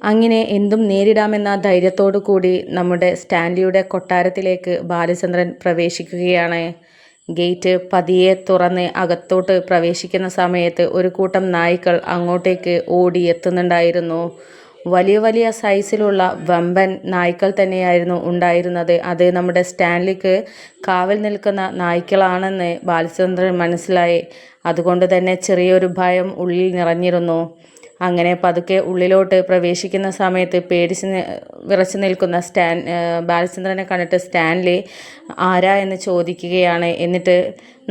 അങ്ങനെ എന്തും നേരിടാമെന്ന ധൈര്യത്തോടു കൂടി നമ്മുടെ സ്റ്റാൻലിയുടെ കൊട്ടാരത്തിലേക്ക് ബാലചന്ദ്രൻ പ്രവേശിക്കുകയാണ്. ഗേറ്റ് പതിയെ തുറന്ന് അകത്തോട്ട് പ്രവേശിക്കുന്ന സമയത്ത് ഒരു കൂട്ടം നായ്ക്കൾ അങ്ങോട്ടേക്ക് ഓടിയെത്തുന്നുണ്ടായിരുന്നു. വലിയ വലിയ സൈസിലുള്ള വമ്പൻ നായ്ക്കൾ തന്നെയായിരുന്നു ഉണ്ടായിരുന്നത്. അത് നമ്മുടെ സ്റ്റാൻലിക്ക് കാവൽ നിൽക്കുന്ന നായ്ക്കളാണെന്ന് ബാലചന്ദ്രൻ മനസ്സിലായി. അതുകൊണ്ട് തന്നെ ചെറിയൊരു ഭയം ഉള്ളിൽ നിറഞ്ഞിരുന്നു. അങ്ങനെ പതുക്കെ ഉള്ളിലോട്ട് പ്രവേശിക്കുന്ന സമയത്ത് വിറച്ചു നിൽക്കുന്ന ബാലചന്ദ്രനെ കണ്ടിട്ട് സ്റ്റാൻലി ആരാ എന്ന് ചോദിക്കുകയാണ്. എന്നിട്ട്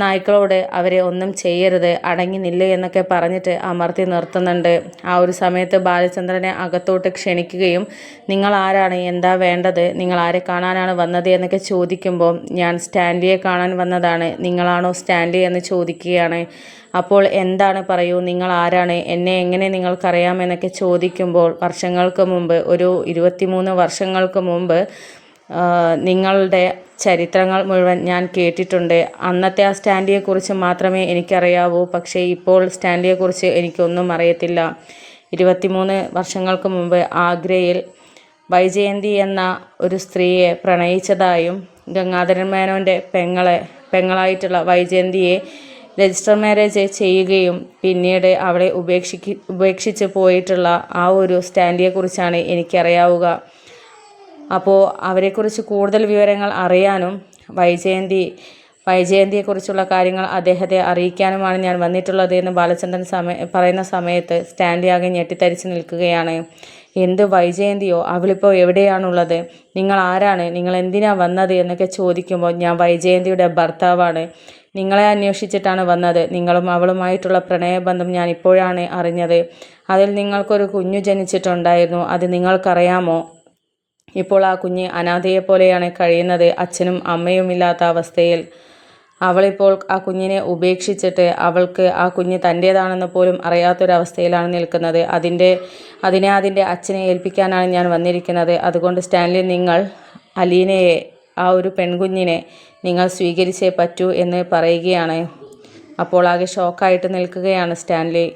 നായ്ക്കളോട് അവരെ ഒന്നും ചെയ്യരുത്, അടങ്ങി നില്ല് എന്നൊക്കെ പറഞ്ഞിട്ട് അമർത്തി നിർത്തുന്നുണ്ട്. ആ ഒരു സമയത്ത് ബാലചന്ദ്രനെ അകത്തോട്ട് ക്ഷണിക്കുകയും നിങ്ങൾ ആരാണ്, എന്താ വേണ്ടത്, നിങ്ങൾ ആരെ കാണാനാണ് വന്നത് എന്നൊക്കെ ചോദിക്കുമ്പോൾ ഞാൻ സ്റ്റാൻലിയെ കാണാൻ വന്നതാണ്, നിങ്ങളാണോ സ്റ്റാൻലി എന്ന് ചോദിക്കുകയാണ്. അപ്പോൾ എന്താണ്, പറയൂ, നിങ്ങൾ ആരാണ്, എന്നെ എങ്ങനെ നിങ്ങൾക്കറിയാമെന്നൊക്കെ ചോദിക്കുമ്പോൾ വർഷങ്ങൾക്ക് മുമ്പ്, ഒരു 23 വർഷങ്ങൾക്ക് മുമ്പ് നിങ്ങളുടെ ചരിത്രങ്ങൾ മുഴുവൻ ഞാൻ കേട്ടിട്ടുണ്ട്. അന്നത്തെ ആ സ്റ്റാൻലിയെക്കുറിച്ച് മാത്രമേ എനിക്കറിയാവൂ. പക്ഷേ ഇപ്പോൾ സ്റ്റാൻലിയെക്കുറിച്ച് എനിക്കൊന്നും അറിയത്തില്ല. 23 വർഷങ്ങൾക്ക് മുമ്പ് ആഗ്രയിൽ വൈജയന്തി എന്ന ഒരു സ്ത്രീയെ പ്രണയിച്ചതായും ഗംഗാധരൻ മേനോൻ്റെ പെങ്ങളായിട്ടുള്ള വൈജയന്തിയെ രജിസ്റ്റർ മാരേജ് ചെയ്യുകയും പിന്നീട് അവളെ ഉപേക്ഷിച്ച് പോയിട്ടുള്ള ആ ഒരു സ്റ്റാൻലിയെക്കുറിച്ചാണ് എനിക്കറിയാവുക. അപ്പോൾ അവരെക്കുറിച്ച് കൂടുതൽ വിവരങ്ങൾ അറിയാനും വൈജയന്തിയെക്കുറിച്ചുള്ള കാര്യങ്ങൾ അദ്ദേഹത്തെ അറിയിക്കാനുമാണ് ഞാൻ വന്നിട്ടുള്ളത് എന്ന് ബാലചന്ദ്രൻ പറയുന്ന സമയത്ത് സ്റ്റാൻലി ആകെ ഞെട്ടിത്തരിച്ച് നിൽക്കുകയാണ്. എന്ത് വൈജയന്തിയോ, അവളിപ്പോൾ എവിടെയാണുള്ളത്, നിങ്ങൾ ആരാണ്, നിങ്ങൾ എന്തിനാ വന്നത് എന്നൊക്കെ ചോദിക്കുമ്പോൾ ഞാൻ വൈജയന്തിയുടെ ഭർത്താവാണ്, നിങ്ങളെ അന്വേഷിച്ചിട്ടാണ് വന്നത്, നിങ്ങളും അവളുമായിട്ടുള്ള പ്രണയബന്ധം ഞാൻ ഇപ്പോഴാണ് അറിഞ്ഞത്, അതിൽ നിങ്ങൾക്കൊരു കുഞ്ഞു ജനിച്ചിട്ടുണ്ടായിരുന്നു, അത് നിങ്ങൾക്കറിയാമോ? ഇപ്പോൾ ആ കുഞ്ഞ് അനാഥയെപ്പോലെയാണ് കഴിയുന്നത്, അച്ഛനും അമ്മയുമില്ലാത്ത അവസ്ഥയിൽ. അവളിപ്പോൾ ആ കുഞ്ഞിനെ ഉപേക്ഷിച്ചിട്ട് അവൾക്ക് ആ കുഞ്ഞ് തൻ്റേതാണെന്ന് പോലും അറിയാത്തൊരവസ്ഥയിലാണ് നിൽക്കുന്നത്. അതിനെ അതിൻ്റെ അച്ഛനെ ഏൽപ്പിക്കാനാണ് ഞാൻ വന്നിരിക്കുന്നത്. അതുകൊണ്ട് സ്റ്റാൻലി, നിങ്ങൾ അലീനയെ, ആ ഒരു പെൺകുഞ്ഞിനെ നിങ്ങൾ സ്വീകരിച്ചേ പറ്റൂ എന്ന് പറയുകയാണ്. അപ്പോൾ ആകെ ഷോക്കായിട്ട് നിൽക്കുകയാണ് സ്റ്റാൻലി.